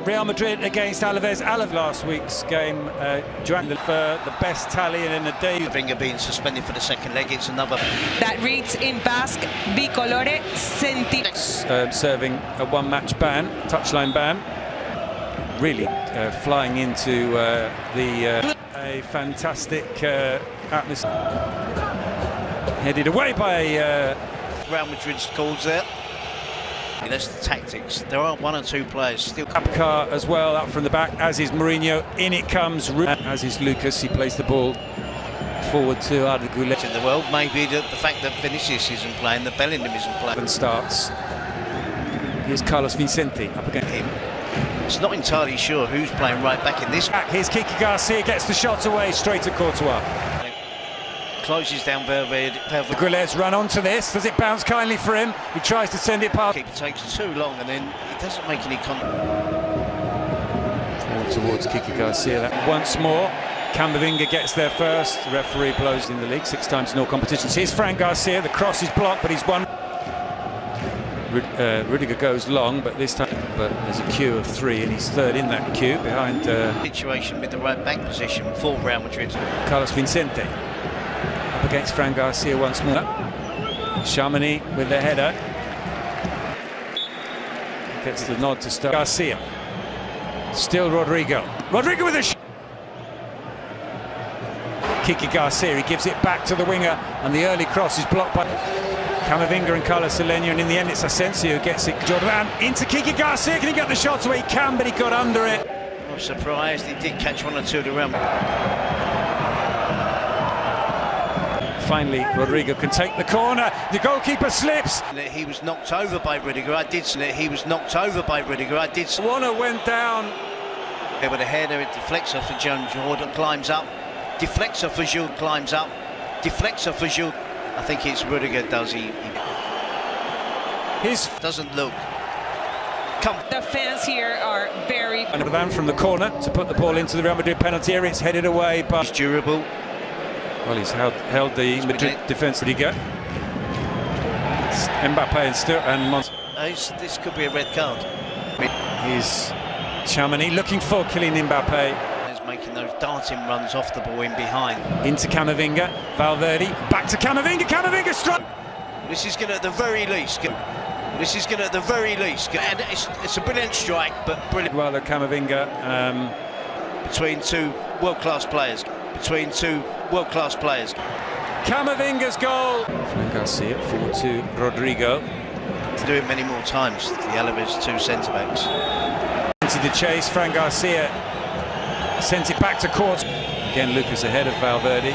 Real Madrid against Alaves. Alaves last week's game drank the best tally in a day. Camavinga being suspended for the second leg. It's another. That reads in Basque, bicolore senti. Serving a one-match ban, touchline ban. Really flying into a fantastic atmosphere. Headed away by Real Madrid's calls there. That's the tactics. There are one or two players still. Car as well up from the back, as is Mourinho. In it comes, as is Lucas. He plays the ball forward to Argulet. In the world, maybe the fact that Vinicius isn't playing, that Bellingham isn't playing. And starts. Here's Carlos Vicente up against him. It's not entirely sure who's playing right back in this. Here's Kiki Garcia, gets the shot away straight to Courtois. Closes down Valverde. Aguilar's run onto this. Does it bounce kindly for him? He tries to send it past. It takes too long and then it doesn't make any contact. Forward towards Kiki Garcia. Once more, Camavinga gets there first. The referee blows in the league 6 times in all competitions. Here's Fran Garcia. The cross is blocked, but he's won. Rudiger goes long, but this time there's a queue of 3 and he's third in that queue behind. Situation with the right back position for Real Madrid. Carlos Vicente up against Fran Garcia once more. Chamonix with the header. Gets the nod to start. Garcia. Still Rodrigo. Rodrigo with a shot. Kiki Garcia, he gives it back to the winger, and the early cross is blocked by Camavinga and Carlos Alenia, and in the end it's Asensio who gets it. Jordan into Kiki Garcia. Can he get the shot away? He can, but he got under it. I'm surprised he did catch one or two of the Real. Finally, Rodrigo can take the corner. The goalkeeper slips. He was knocked over by Rudiger. I did see it. He was knocked over by Rudiger. I did see. Warner went down. Yeah, with a header, it deflects off for Jordan, climbs up. Deflects off for Jules, climbs up. Deflects off for Jules. I think it's Rudiger does. He doesn't look. The fans here are very. And Van from the corner to put the ball into the Real Madrid penalty area. It's headed away, but he's durable. Well, he's held the Madrid defence. Rudiger, Mbappé and This could be a red card. Here's Chamonix looking for Kylian Mbappé. He's making those darting runs off the ball in behind. Into Camavinga, Valverde, back to Camavinga. Camavinga struck. This is going to, at the very least. This is going to, at the very least. And it's a brilliant strike, but brilliant. Well, Camavinga between two world-class players. Between two world-class players. Camavinga's goal. Fran Garcia forward to Rodrigo. To do it many more times, the Alaves 2 centre-backs. Into the chase, Fran Garcia sends it back to court. Again, Lucas ahead of Valverde.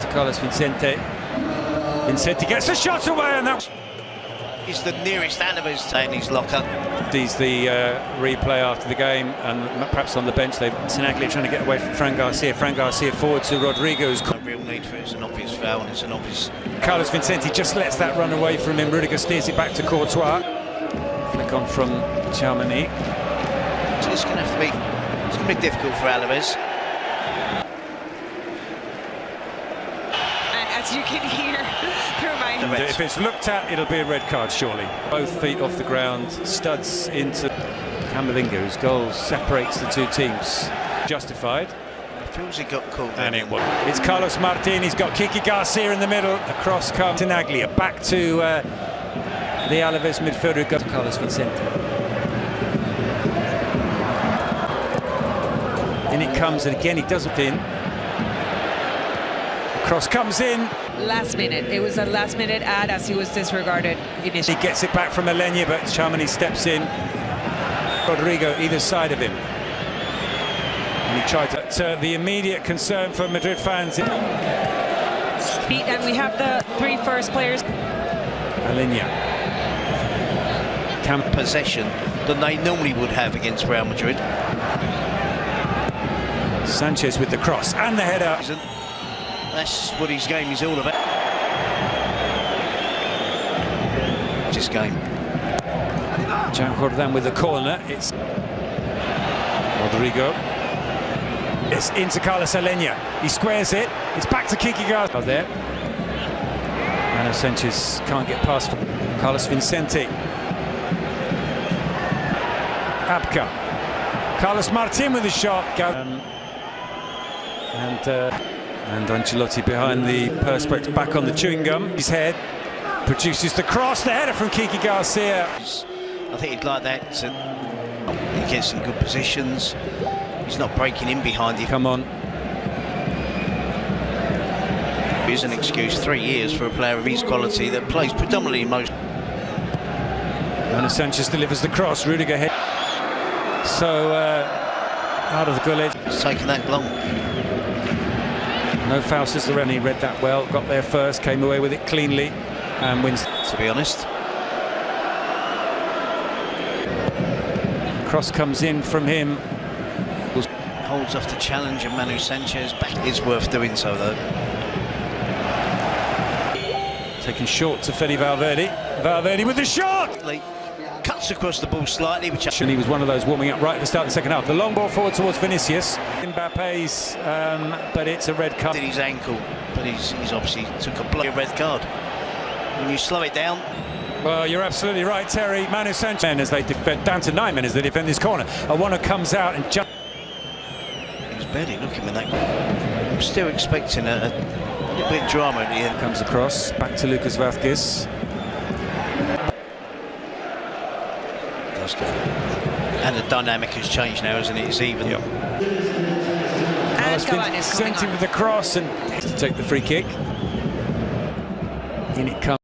To Carlos Vicente. Vicente gets the shot away, and that is the nearest Alaves in his locker. Sees the replay after the game, and perhaps on the bench they've Tinaglia trying to get away from Fran Garcia. Fran Garcia forward to Rodrigo's. No real need for it. It's an obvious foul and it's an obvious. Carlos Vicente just lets that run away from him. Rudiger steers it back to Courtois. Flick on from Chamonix. So it's going to have to be. It's going to be difficult for Alaves. And as you can hear through my. If it's looked at, it'll be a red card, surely. Both feet off the ground, studs into Camavinga, whose goal separates the two teams. Justified. It feels he got caught. And it was. It's Carlos Martin. He's got Kiki Garcia in the middle. Across comes Tinaglia. Back to the Alaves midfielder. Got Carlos Vicente. In it comes, and again he does it in. Cross comes in. Last minute. It was a last-minute ad as he was disregarded initially. He gets it back from Alenia, but Chamonix steps in. Rodrigo either side of him. And he tried to... the immediate concern for Madrid fans... And we have the 3 first players. Alenia. Possession than they normally would have against Real Madrid. Sanchez with the cross and the header. That's what his game is all about. This game. Jan Jordan with the corner. It's Rodrigo. It's into Carlos Alenia. He squares it. It's back to Kiki Garcia. There. And Sanchez can't get past. Carlos Vicente. Abka. Carlos Martin with a shot. And Ancelotti behind the perspex, back on the chewing gum. His head produces the cross, the header from Kiki Garcia. I think he'd like that. He gets in good positions. He's not breaking in behind him. Come on. Here's an excuse, 3 years for a player of his quality that plays predominantly in most. Manu Sanchez delivers the cross. Rudiger hit. So out of the goal edge. It's taken that long. No foul, says the referee. Read that well. Got there first. Came away with it cleanly and wins. To be honest. Cross comes in from him. Holds off the challenge of Manu Sanchez. Back. It's worth doing so though. Taken short to Fede Valverde. Valverde with the shot! Cuts across the ball slightly, which He was one of those warming up right at the start of the second half. The long ball forward towards Vinicius. Mbappe's, but it's a red card. in his ankle, but he's obviously took a bloody red card. When you slow it down. Well, you're absolutely right, Terry. Manu Sanchez, as they defend, down to 9 men as they defend this corner. Awano comes out and jumps. He was barely looking with that. I'm still expecting a little bit of drama at the end. Comes across, back to Lucas Vázquez. And the dynamic has changed now, hasn't it? It's even. Yep. And Cavani is coming sent him on. with the cross and to take the free kick. In it comes.